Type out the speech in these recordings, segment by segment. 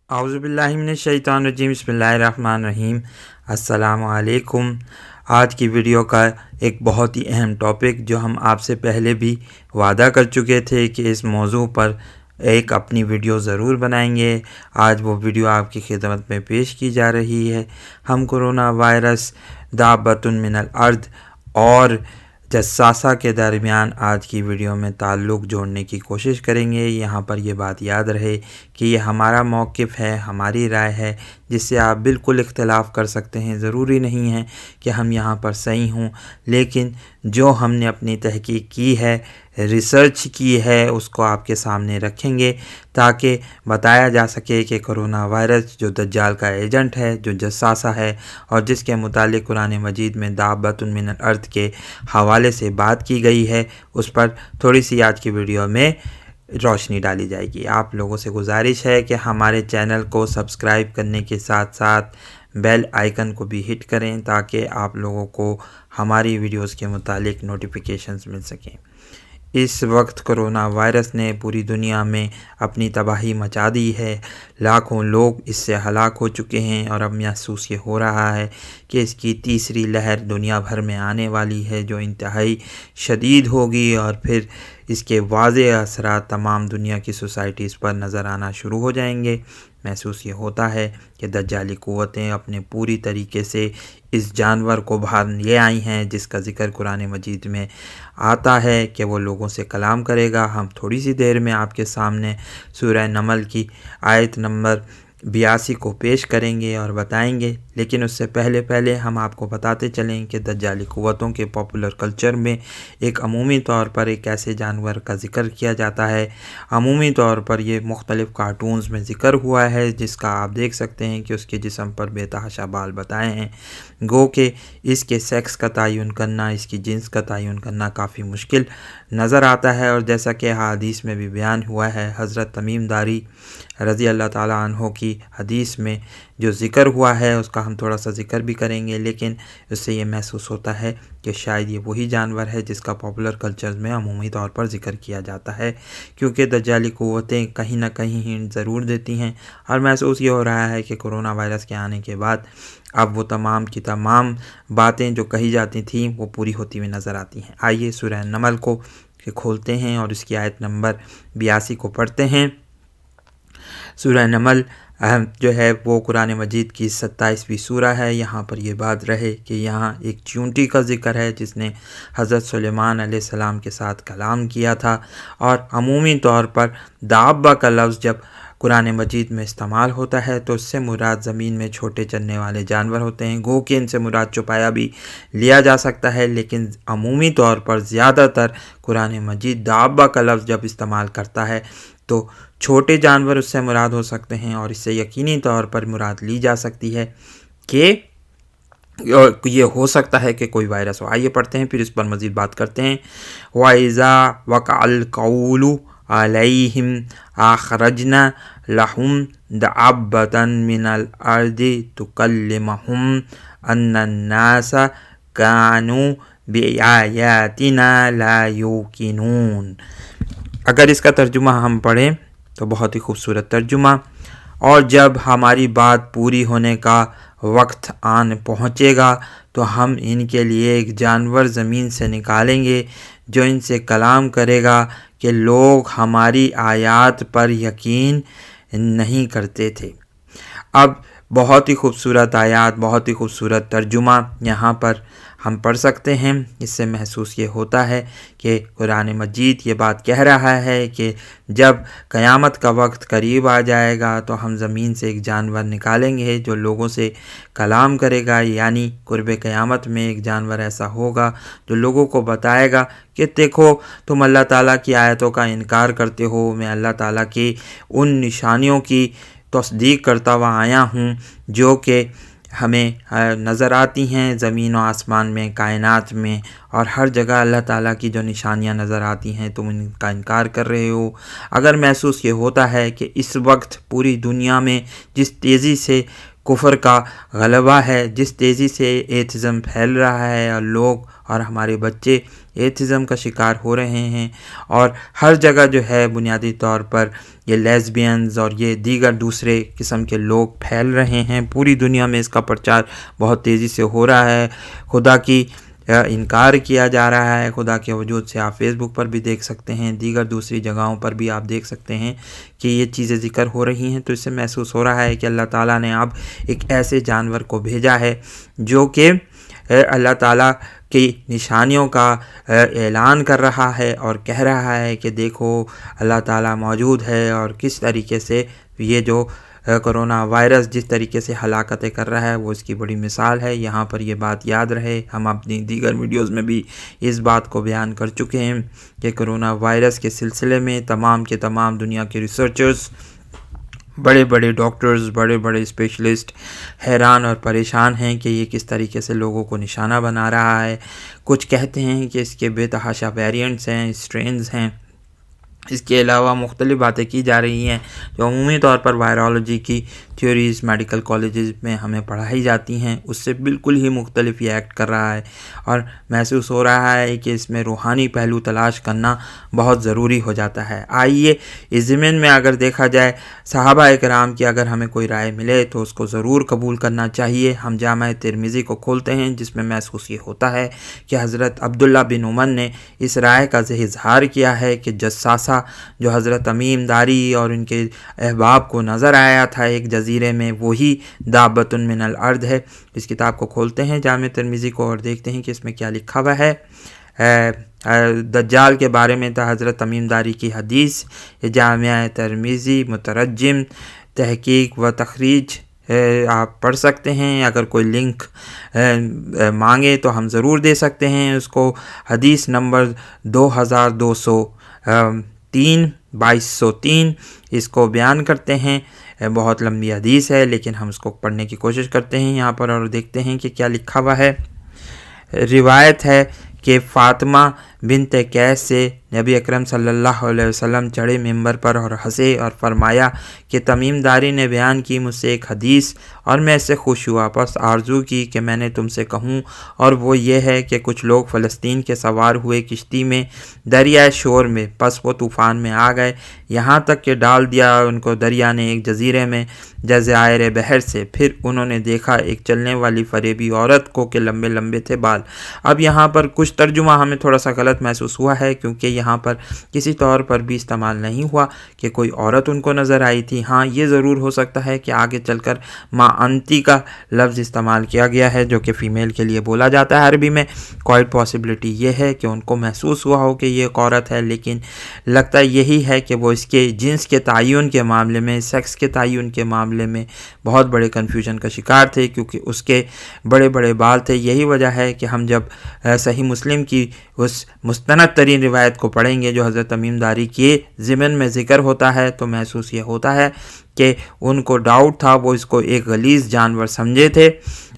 اعوذ باللہ من الشیطان الرجیم، بسم اللہ الرحمن الرحیم۔ السلام علیکم۔ آج کی ویڈیو کا ایک بہت ہی اہم ٹاپک جو ہم آپ سے پہلے بھی وعدہ کر چکے تھے کہ اس موضوع پر ایک اپنی ویڈیو ضرور بنائیں گے، آج وہ ویڈیو آپ کی خدمت میں پیش کی جا رہی ہے۔ ہم کرونا وائرس، دابۃ من الارض اور جساسہ کے درمیان آج کی ویڈیو میں تعلق جوڑنے کی کوشش کریں گے۔ یہاں پر یہ بات یاد رہے کہ یہ ہمارا موقف ہے، ہماری رائے ہے، جس سے آپ بالکل اختلاف کر سکتے ہیں۔ ضروری نہیں ہے کہ ہم یہاں پر صحیح ہوں، لیکن جو ہم نے اپنی تحقیق کی ہے، ریسرچ کی ہے، اس کو آپ کے سامنے رکھیں گے تاکہ بتایا جا سکے کہ کرونا وائرس جو دجال کا ایجنٹ ہے، جو جساسہ ہے، اور جس کے متعلق قرآن مجید میں دابۃ من الارض کے حوالے سے بات کی گئی ہے، اس پر تھوڑی سی آج کی ویڈیو میں روشنی ڈالی جائے گی۔ آپ لوگوں سے گزارش ہے کہ ہمارے چینل کو سبسکرائب کرنے کے ساتھ ساتھ بیل آئیکن کو بھی ہٹ کریں تاکہ آپ لوگوں کو ہماری ویڈیوز کے متعلق نوٹیفیکیشنز مل سکیں۔ اس وقت کرونا وائرس نے پوری دنیا میں اپنی تباہی مچا دی ہے، لاکھوں لوگ اس سے ہلاک ہو چکے ہیں، اور اب محسوس یہ ہو رہا ہے کہ اس کی تیسری لہر دنیا بھر میں آنے والی ہے جو انتہائی شدید ہوگی، اور پھر اس کے واضح اثرات تمام دنیا کی سوسائٹیز پر نظر آنا شروع ہو جائیں گے۔ محسوس یہ ہوتا ہے کہ دجالی قوتیں اپنے پوری طریقے سے اس جانور کو باہر لے آئی ہیں جس کا ذکر قرآن مجید میں آتا ہے کہ وہ لوگوں سے کلام کرے گا۔ ہم تھوڑی سی دیر میں آپ کے سامنے سورہ نمل کی آیت نمبر 82 کو پیش کریں گے اور بتائیں گے، لیکن اس سے پہلے ہم آپ کو بتاتے چلیں کہ دجالی قوتوں کے پاپولر کلچر میں ایک عمومی طور پر ایک ایسے جانور کا ذکر کیا جاتا ہے۔ عمومی طور پر یہ مختلف کارٹونز میں ذکر ہوا ہے، جس کا آپ دیکھ سکتے ہیں کہ اس کے جسم پر بے تحاشا بال بتائے ہیں، گو کہ اس کے سیکس کا تعین کرنا، اس کی جنس کا تعین کرنا کافی مشکل نظر آتا ہے، اور جیسا کہ حدیث میں بھی بیان ہوا ہے، حضرت تمیم داری رضی اللہ تعالیٰ عنہ کی حدیث میں جو ذکر ہوا ہے اس کا ہم تھوڑا سا ذکر بھی کریں گے، لیکن اس سے یہ محسوس ہوتا ہے کہ شاید یہ وہی جانور ہے جس کا پاپولر کلچر میں عمومی طور پر ذکر کیا جاتا ہے، کیونکہ دجالی قوتیں کہیں نہ کہیں ہنٹ ضرور دیتی ہیں، اور محسوس یہ ہو رہا ہے کہ کرونا وائرس کے آنے کے بعد اب وہ تمام کی تمام باتیں جو کہی جاتی تھیں وہ پوری ہوتی ہوئی نظر آتی ہیں۔ آئیے سورہ نمل کو کھولتے ہیں اور اس کی آیت نمبر 82 کو پڑھتے ہیں۔ سورہ نمل جو ہے وہ قرآن مجید کی 27ویں سورہ ہے۔ یہاں پر یہ بات رہے کہ یہاں ایک چیونٹی کا ذکر ہے جس نے حضرت سلیمان علیہ السلام کے ساتھ کلام کیا تھا، اور عمومی طور پر دابہ کا لفظ جب قرآن مجید میں استعمال ہوتا ہے تو اس سے مراد زمین میں چھوٹے چلنے والے جانور ہوتے ہیں، گو کہ ان سے مراد چوپایا بھی لیا جا سکتا ہے، لیکن عمومی طور پر زیادہ تر قرآن مجید دابہ کا لفظ جب استعمال کرتا ہے تو چھوٹے جانور اس سے مراد ہو سکتے ہیں، اور اس سے یقینی طور پر مراد لی جا سکتی ہے کہ یہ ہو سکتا ہے کہ کوئی وائرس ہو۔ آئیے پڑھتے ہیں، پھر اس پر مزید بات کرتے ہیں۔ وَإِذَا وَقَعَ الْقَوْلُ عَلَيْهِمْ أَخْرَجْنَا لَهُمْ دَابَّةً مِّنَ الْأَرْضِ تُكَلِّمُهُمْ أَنَّ النَّاسَ كَانُوا بِآيَاتِنَا لَا يُوقِنُونَ۔ اگر اس کا ترجمہ ہم پڑھیں تو بہت ہی خوبصورت ترجمہ، اور جب ہماری بات پوری ہونے کا وقت آن پہنچے گا تو ہم ان کے لیے ایک جانور زمین سے نکالیں گے جو ان سے کلام کرے گا کہ لوگ ہماری آیات پر یقین نہیں کرتے تھے۔ اب بہت ہی خوبصورت آیات، بہت ہی خوبصورت ترجمہ یہاں پر ہم پڑھ سکتے ہیں۔ اس سے محسوس یہ ہوتا ہے کہ قرآن مجید یہ بات کہہ رہا ہے کہ جب قیامت کا وقت قریب آ جائے گا تو ہم زمین سے ایک جانور نکالیں گے جو لوگوں سے کلام کرے گا، یعنی قرب قیامت میں ایک جانور ایسا ہوگا جو لوگوں کو بتائے گا کہ دیکھو تم اللہ تعالیٰ کی آیتوں کا انکار کرتے ہو، میں اللہ تعالیٰ کی ان نشانیوں کی تصدیق کرتا ہوا آیا ہوں جو کہ ہمیں نظر آتی ہیں زمین و آسمان میں، کائنات میں، اور ہر جگہ اللہ تعالیٰ کی جو نشانیاں نظر آتی ہیں تم ان کا انکار کر رہے ہو۔ اگر محسوس یہ ہوتا ہے کہ اس وقت پوری دنیا میں جس تیزی سے کفر کا غلبہ ہے، جس تیزی سے ایتھزم پھیل رہا ہے اور لوگ اور ہمارے بچے ایتھزم کا شکار ہو رہے ہیں، اور ہر جگہ جو ہے بنیادی طور پر یہ لیزبینز اور یہ دیگر دوسرے قسم کے لوگ پھیل رہے ہیں۔ پوری دنیا میں اس کا پرچار بہت تیزی سے ہو رہا ہے، خدا کی انکار کیا جا رہا ہے، خدا کے وجود سے آپ فیس بک پر بھی دیکھ سکتے ہیں، دیگر دوسری جگہوں پر بھی آپ دیکھ سکتے ہیں کہ یہ چیزیں ذکر ہو رہی ہیں۔ تو اس سے محسوس ہو رہا ہے کہ اللہ تعالیٰ نے اب ایک ایسے جانور کو بھیجا ہے جو کہ اللہ تعالیٰ کی نشانیوں کا اعلان کر رہا ہے اور کہہ رہا ہے کہ دیکھو اللہ تعالیٰ موجود ہے، اور کس طریقے سے یہ جو کرونا وائرس جس طریقے سے ہلاکتیں کر رہا ہے وہ اس کی بڑی مثال ہے۔ یہاں پر یہ بات یاد رہے، ہم اپنی دیگر ویڈیوز میں بھی اس بات کو بیان کر چکے ہیں کہ کرونا وائرس کے سلسلے میں تمام کے تمام دنیا کے ریسرچرز، بڑے بڑے ڈاکٹرز، بڑے بڑے اسپیشلسٹ حیران اور پریشان ہیں کہ یہ کس طریقے سے لوگوں کو نشانہ بنا رہا ہے۔ کچھ کہتے ہیں کہ اس کے بے تحاشا ویریئنٹس ہیں، اسٹرینز ہیں، اس کے علاوہ مختلف باتیں کی جا رہی ہیں جو عمومی طور پر وائرالوجی کی تھیوریز میڈیکل کالجز میں ہمیں پڑھائی جاتی ہیں، اس سے بالکل ہی مختلف یہ ایکٹ کر رہا ہے، اور محسوس ہو رہا ہے کہ اس میں روحانی پہلو تلاش کرنا بہت ضروری ہو جاتا ہے۔ آئیے اس ضمن میں اگر دیکھا جائے صحابہ کرام کی اگر ہمیں کوئی رائے ملے تو اس کو ضرور قبول کرنا چاہیے۔ ہم جامع ترمذی کو کھولتے ہیں جس میں محسوس یہ ہوتا ہے کہ حضرت عبداللہ بن عمر نے اس رائے کا اظہار کیا ہے کہ جساسہ جو حضرت تمیم داری اور ان کے احباب کو نظر آیا تھا ایک جزیرے میں، وہی دابۃ من الارض ہے۔ اس کتاب کو کھولتے ہیں جامع ترمذی کو اور دیکھتے ہیں کہ اس میں کیا لکھا ہوا ہے۔ دجال کے بارے میں تھا حضرت تمیم داری کی حدیث، جامع ترمذی مترجم تحقیق و تخریج آپ پڑھ سکتے ہیں۔ اگر کوئی لنک مانگے تو ہم ضرور دے سکتے ہیں اس کو۔ حدیث نمبر 2203 اس کو بیان کرتے ہیں۔ بہت لمبی حدیث ہے لیکن ہم اس کو پڑھنے کی کوشش کرتے ہیں یہاں پر اور دیکھتے ہیں کہ کیا لکھا ہوا ہے۔ روایت ہے کہ فاطمہ بنت قیس سے نبی اکرم صلی اللہ علیہ وسلم چڑھے ممبر پر اور ہنسے اور فرمایا کہ تمیم داری نے بیان کی مجھ سے ایک حدیث اور میں اس سے خوش ہوا، پس آرزو کی کہ میں نے تم سے کہوں، اور وہ یہ ہے کہ کچھ لوگ فلسطین کے سوار ہوئے کشتی میں دریائے شور میں، پس وہ طوفان میں آ گئے یہاں تک کہ ڈال دیا ان کو دریا نے ایک جزیرے میں جزائر بحر سے۔ پھر انہوں نے دیکھا ایک چلنے والی فریبی عورت کو کہ لمبے لمبے تھے بال۔ اب یہاں پر کچھ ترجمہ ہمیں تھوڑا سا غلط محسوس ہوا ہے کیونکہ یہاں پر کسی طور پر بھی استعمال نہیں ہوا کہ کوئی عورت ان کو نظر آئی تھی۔ ہاں یہ ضرور ہو سکتا ہے کہ آگے چل کر ماں انتی کا لفظ استعمال کیا گیا ہے جو کہ فیمیل کے لیے بولا جاتا ہے عربی میں۔ کوائٹ پاسبلٹی یہ ہے کہ ان کو محسوس ہوا ہو کہ یہ ایک عورت ہے، لیکن لگتا یہی ہے کہ وہ اس کے جنس کے تعین کے معاملے میں، سیکس کے تعین کے معاملے میں بہت بڑے کنفیوژن کا شکار تھے کیونکہ اس کے بڑے بڑے بال تھے۔ یہی وجہ ہے کہ ہم جب صحیح مسلم کی اس مستند ترین روایت کو پڑھیں گے جو حضرت تمیم داری کے ضمن میں ذکر ہوتا ہے تو محسوس یہ ہوتا ہے کہ ان کو ڈاؤٹ تھا، وہ اس کو ایک غلیظ جانور سمجھے تھے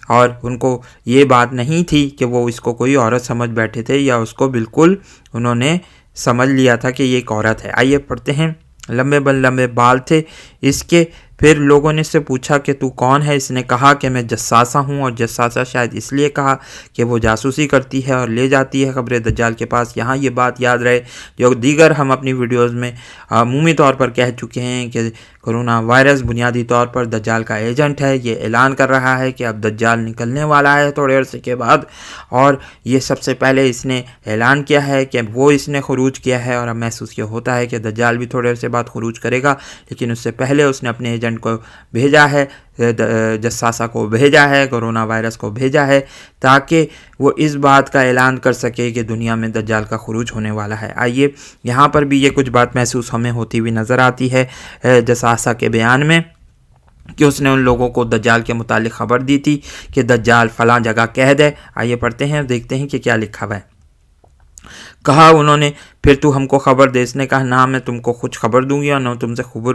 اور ان کو یہ بات نہیں تھی کہ وہ اس کو کوئی عورت سمجھ بیٹھے تھے، یا اس کو بالکل انہوں نے سمجھ لیا تھا کہ یہ ایک عورت ہے۔ آئیے پڑھتے ہیں۔ لمبے لمبے بال تھے اس کے۔ پھر لوگوں نے اس سے پوچھا کہ تو کون ہے؟ اس نے کہا کہ میں جساسہ ہوں، اور جساسہ شاید اس لیے کہا کہ وہ جاسوسی کرتی ہے اور لے جاتی ہے خبر دجال کے پاس۔ یہاں یہ بات یاد رہے جو دیگر ہم اپنی ویڈیوز میں عمومی طور پر کہہ چکے ہیں کہ کرونا وائرس بنیادی طور پر دجال کا ایجنٹ ہے۔ یہ اعلان کر رہا ہے کہ اب دجال نکلنے والا ہے تھوڑے عرصے کے بعد، اور یہ سب سے پہلے اس نے اعلان کیا ہے کہ وہ اس نے خروج کیا ہے، اور اب محسوس یہ ہوتا ہے کہ دجال بھی تھوڑے عرصے بعد خروج کرے گا، لیکن اس سے پہلے اس نے اپنے ایجنٹ کو بھیجا ہے، جساسہ کو بھیجا ہے، کرونا وائرس کو بھیجا ہے تاکہ وہ اس بات کا اعلان کر سکے کہ دنیا میں دجال کا خروج ہونے والا ہے۔ آئیے یہاں پر بھی یہ کچھ بات محسوس ہمیں ہوتی ہوئی نظر آتی ہے جساسہ کے بیان میں کہ اس نے ان لوگوں کو دجال کے متعلق خبر دی تھی کہ دجال فلاں جگہ قید ہے۔ آئیے پڑھتے ہیں اور دیکھتے ہیں کہ کیا لکھا ہوا ہے۔ کہا انہوں نے پھر تو ہم کو خبر دے۔ اس نے کہا نہ میں تم کو کچھ خبر دوں گی اور نہ تم سے خبر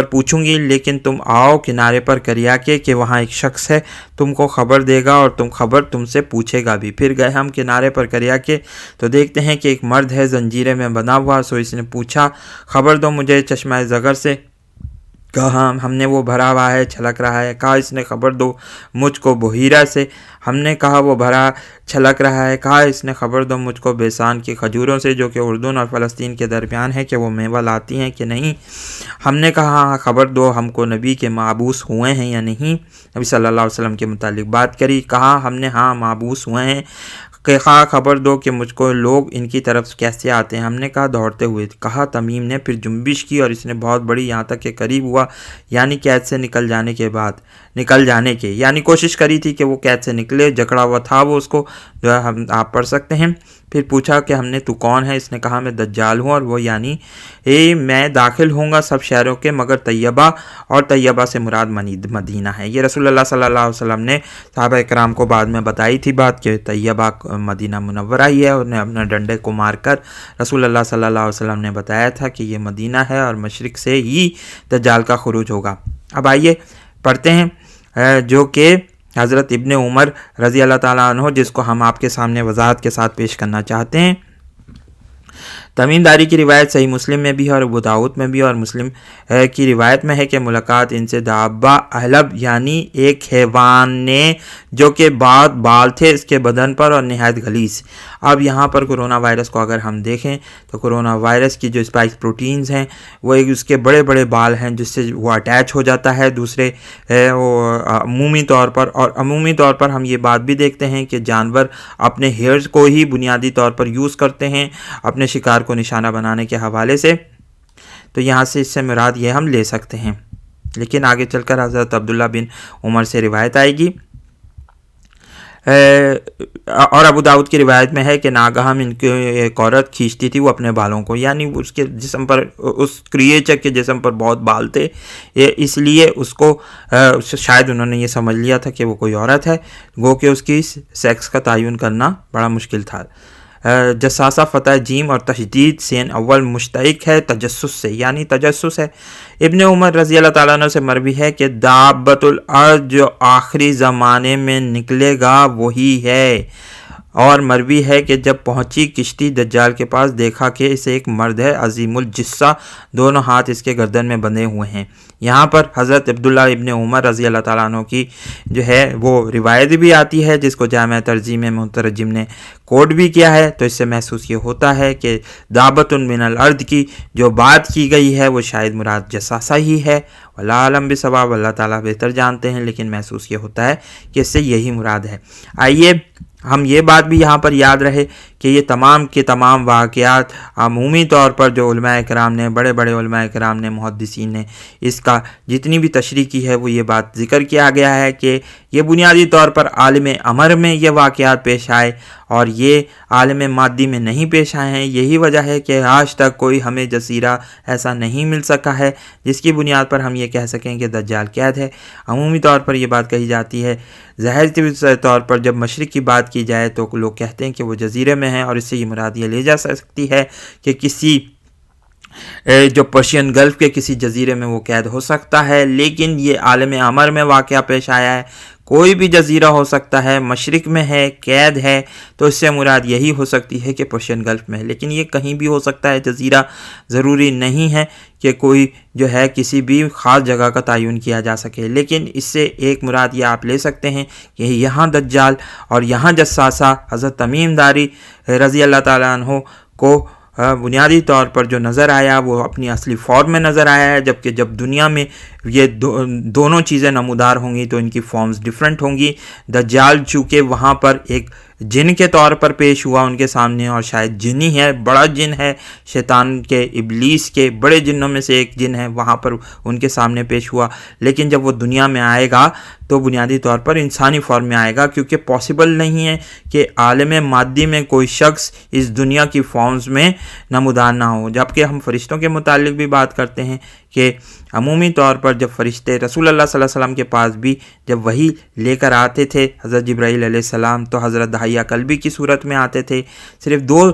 پوچھوں گی، لیکن تم آؤ کنارے پر کریا کے کہ وہاں ایک شخص ہے تم کو خبر دے گا اور خبر تم سے پوچھے گا بھی۔ پھر گئے ہم کنارے پر کریا کے تو دیکھتے ہیں کہ ایک مرد ہے زنجیرے میں بنا ہوا، سو اس نے پوچھا خبر دو مجھے چشمہ زغر سے کہا ہم نے وہ بھرا ہوا ہے چھلک رہا ہے، کہا اس نے خبر دو مجھ کو بحیرہ سے، ہم نے کہا وہ بھرا چھلک رہا ہے، کہا اس نے خبر دو مجھ کو بیسان کی کھجوروں سے جو کہ اردن اور فلسطین کے درمیان ہے کہ وہ میوہ لاتی ہیں کہ نہیں، ہم نے کہا ہاں خبر دو ہم کو نبی کے مابعوث ہوئے ہیں یا نہیں، نبی صلی اللہ علیہ وسلم کے متعلق بات کری، کہا ہم نے ہاں مابعوث ہوئے ہیں، کہ خبر دو کہ مجھ کو لوگ ان کی طرف کیسے آتے ہیں، ہم نے کہا دوڑتے ہوئے، کہا تمیم نے پھر جنبش کی اور اس نے بہت بڑی یہاں تک کہ قریب ہوا، یعنی قید سے نکل جانے کے یعنی کوشش کری تھی کہ وہ قید سے نکلے، جکڑا ہوا تھا وہ، اس کو جو ہے ہم آپ پڑھ سکتے ہیں۔ پھر پوچھا کہ ہم نے تو کون ہے، اس نے کہا میں دجال ہوں، اور وہ یعنی میں داخل ہوں گا سب شہروں کے مگر طیبہ، اور طیبہ سے مراد مدینہ ہے۔ یہ رسول اللہ صلی اللہ علیہ وسلم نے صحابہ اکرام کو بعد میں بتائی تھی بات کہ طیبہ مدینہ منورہ ہی ہے، اور نے اپنے ڈنڈے کو مار کر رسول اللہ صلی اللہ علیہ وسلم نے بتایا تھا کہ یہ مدینہ ہے اور مشرق سے ہی دجال کا خروج ہوگا۔ اب آئیے پڑھتے ہیں جو کہ حضرت ابن عمر رضی اللہ تعالیٰ عنہ، جس کو ہم آپ کے سامنے وضاحت کے ساتھ پیش کرنا چاہتے ہیں۔ تمیم داری کی روایت صحیح مسلم میں بھی ہے اور ابو داؤد میں بھی، اور مسلم کی روایت میں ہے کہ ملاقات ان سے دابہ اہلب یعنی ایک حیوان نے جو کہ بعد بال تھے اس کے بدن پر اور نہایت غلیظ۔ اب یہاں پر کرونا وائرس کو اگر ہم دیکھیں تو کرونا وائرس کی جو اسپائک پروٹینز ہیں وہ ایک اس کے بڑے بڑے بال ہیں جس سے وہ اٹیچ ہو جاتا ہے دوسرے عمومی طور پر ہم یہ بات بھی دیکھتے ہیں کہ جانور اپنے ہیئرز کو ہی بنیادی طور پر یوز کرتے ہیں اپنے شکار کو نشانہ بنانے کے حوالے سے، تو یہاں سے اس سے مراد یہ ہم لے سکتے ہیں۔ لیکن آگے چل کر حضرت عبداللہ بن عمر سے روایت آئے گی، اور ابو داؤد کی روایت میں ہے کہ ناگہم ان کی ایک عورت کھینچتی تھی وہ اپنے بالوں کو، یعنی اس کے جسم پر، اس کریچر کے جسم پر بہت بال تھے، اس لیے اس کو شاید انہوں نے یہ سمجھ لیا تھا کہ وہ کوئی عورت ہے، گو کہ اس کی سیکس کا تعین کرنا بڑا مشکل تھا۔ جساسہ فتح جیم اور تشدید سین اول مشتق ہے تجسس سے، یعنی تجسس ہے۔ ابن عمر رضی اللہ تعالیٰ عنہ سے مروی ہے کہ دابت الارض جو آخری زمانے میں نکلے گا وہی ہے، اور مروی ہے کہ جب پہنچی کشتی دجال کے پاس دیکھا کہ اسے ایک مرد ہے عظیم الجثہ، دونوں ہاتھ اس کے گردن میں بندھے ہوئے ہیں۔ یہاں پر حضرت عبداللہ ابن عمر رضی اللہ تعالیٰ عنہ کی جو ہے وہ روایت بھی آتی ہے جس کو جامع ترجیم مترجم نے کوٹ بھی کیا ہے، تو اس سے محسوس یہ ہوتا ہے کہ دابت من الارض کی جو بات کی گئی ہے وہ شاید مراد جساسہ ہی ہے، واللہ اعلم بالصواب، اللہ تعالیٰ بہتر جانتے ہیں، لیکن محسوس یہ ہوتا ہے کہ اس سے یہی مراد ہے۔ آئیے ہم یہ بات بھی یہاں پر یاد رہے کہ یہ تمام کے تمام واقعات عمومی طور پر جو علماء کرام نے، بڑے بڑے علماء کرام نے، محدثین نے اس کا جتنی بھی تشریح کی ہے وہ یہ بات ذکر کیا گیا ہے کہ یہ بنیادی طور پر عالم امر میں یہ واقعات پیش آئے اور یہ عالم مادی میں نہیں پیش آئے ہیں۔ یہی وجہ ہے کہ آج تک کوئی ہمیں جزیرہ ایسا نہیں مل سکا ہے جس کی بنیاد پر ہم یہ کہہ سکیں کہ دجال قید ہے۔ عمومی طور پر یہ بات کہی جاتی ہے، ظاہر طور پر جب مشرق کی بات کی جائے تو لوگ کہتے ہیں کہ وہ جزیرے میں ہیں، اور اس سے یہ مراد یہ لے جا سکتی ہے کہ کسی جو پرشین گلف کے کسی جزیرے میں وہ قید ہو سکتا ہے، لیکن یہ عالم امر میں واقعہ پیش آیا ہے، کوئی بھی جزیرہ ہو سکتا ہے، مشرق میں ہے، قید ہے، تو اس سے مراد یہی ہو سکتی ہے کہ پرشین گلف میں ہے، لیکن یہ کہیں بھی ہو سکتا ہے جزیرہ، ضروری نہیں ہے کہ کوئی جو ہے کسی بھی خاص جگہ کا تعین کیا جا سکے۔ لیکن اس سے ایک مراد یہ آپ لے سکتے ہیں کہ یہاں دجال اور یہاں جساسہ حضرت تمیم داری رضی اللہ تعالیٰ عنہ کو بنیادی طور پر جو نظر آیا وہ اپنی اصلی فارم میں نظر آیا ہے، جبکہ جب دنیا میں یہ دونوں چیزیں نمودار ہوں گی تو ان کی فارمز ڈیفرنٹ ہوں گی۔ دجال چونکہ وہاں پر ایک جن کے طور پر پیش ہوا ان کے سامنے، اور شاید جنی ہے، بڑا جن ہے، شیطان کے، ابلیس کے بڑے جنوں میں سے ایک جن ہے، وہاں پر ان کے سامنے پیش ہوا، لیکن جب وہ دنیا میں آئے گا تو بنیادی طور پر انسانی فارم میں آئے گا، کیونکہ پاسبل نہیں ہے کہ عالم مادی میں کوئی شخص اس دنیا کی فارمز میں نمودار نہ ہو۔ جبکہ ہم فرشتوں کے متعلق بھی بات کرتے ہیں کہ عمومی طور پر جب فرشتے رسول اللہ صلی اللہ علیہ وسلم کے پاس بھی جب وحی لے کر آتے تھے حضرت جبرائیل علیہ السلام، تو حضرت دحیہ کلبی کی صورت میں آتے تھے۔ صرف 2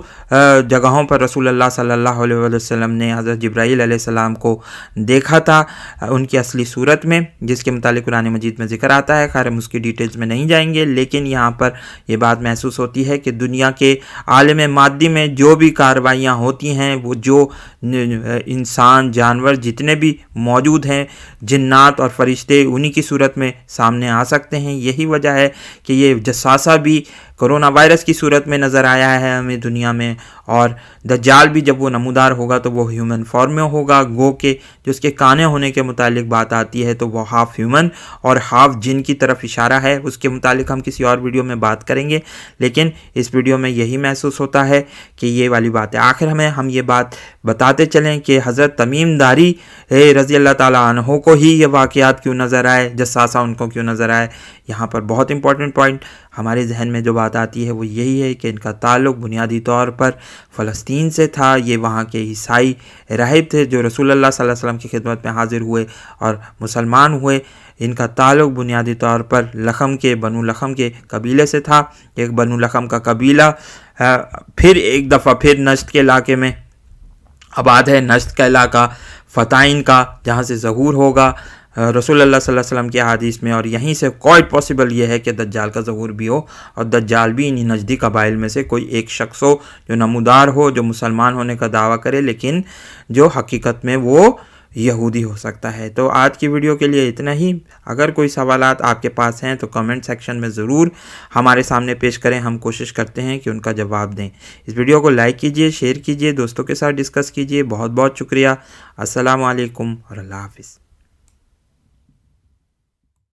جگہوں پر رسول اللہ صلی اللہ علیہ وسلم نے حضرت جبرائیل علیہ السلام کو دیکھا تھا ان کی اصلی صورت میں، جس کے متعلق قرآن مجید میں ذکر آتا ہے، خیر ہم اس کی ڈیٹیلز میں نہیں جائیں گے، لیکن یہاں پر یہ بات محسوس ہوتی ہے کہ دنیا کے عالم مادی میں جو بھی کارروائیاں ہوتی ہیں، وہ جو انسان، جانور، جتنے جتنے بھی موجود ہیں جنات اور فرشتے انہی کی صورت میں سامنے آ سکتے ہیں. یہی وجہ ہے کہ یہ جساسہ بھی کرونا وائرس کی صورت میں نظر آیا ہے ہمیں دنیا میں, اور دجال بھی جب وہ نمودار ہوگا تو وہ ہیومن فارم میں ہوگا. گو کہ جو اس کے کانے ہونے کے متعلق بات آتی ہے تو وہ ہاف ہیومن اور ہاف جن کی طرف اشارہ ہے. اس کے متعلق ہم کسی اور ویڈیو میں بات کریں گے, لیکن اس ویڈیو میں یہی محسوس ہوتا ہے کہ یہ والی بات ہے. آخر میں ہم یہ بات بتاتے چلیں کہ حضرت تمیم داری رضی اللہ تعالیٰ عنہ کو ہی یہ واقعات کیوں نظر آئے, جساسہ ان کو کیوں نظر آئے. یہاں پر بہت امپورٹنٹ پوائنٹ ہمارے ذہن میں جو بات آتی ہے وہ یہی ہے کہ ان کا تعلق بنیادی طور پر فلسطین سے تھا. یہ وہاں کے عیسائی راہب تھے جو رسول اللہ صلی اللہ علیہ وسلم کی خدمت میں حاضر ہوئے اور مسلمان ہوئے. ان کا تعلق بنیادی طور پر لخم کے بنو لخم کے قبیلے سے تھا. ایک بنو لخم کا قبیلہ پھر ایک دفعہ پھر نجد کے علاقے میں آباد ہے. نجد کا علاقہ فتائن کا, جہاں سے ظہور ہوگا رسول اللہ صلی اللہ علیہ وسلم کے حدیث میں, اور یہیں سے کوائٹ پاسبل یہ ہے کہ دجال کا ظہور بھی ہو, اور دجال بھی انہی نجدی قبائل میں سے کوئی ایک شخص ہو جو نمودار ہو, جو مسلمان ہونے کا دعویٰ کرے لیکن جو حقیقت میں وہ یہودی ہو سکتا ہے. تو آج کی ویڈیو کے لیے اتنا ہی. اگر کوئی سوالات آپ کے پاس ہیں تو کمنٹ سیکشن میں ضرور ہمارے سامنے پیش کریں, ہم کوشش کرتے ہیں کہ ان کا جواب دیں. اس ویڈیو کو لائک کیجئے, شیئر کیجئے, دوستوں کے ساتھ ڈسکس کیجئے. بہت بہت شکریہ. السلام علیکم اور اللہ حافظ.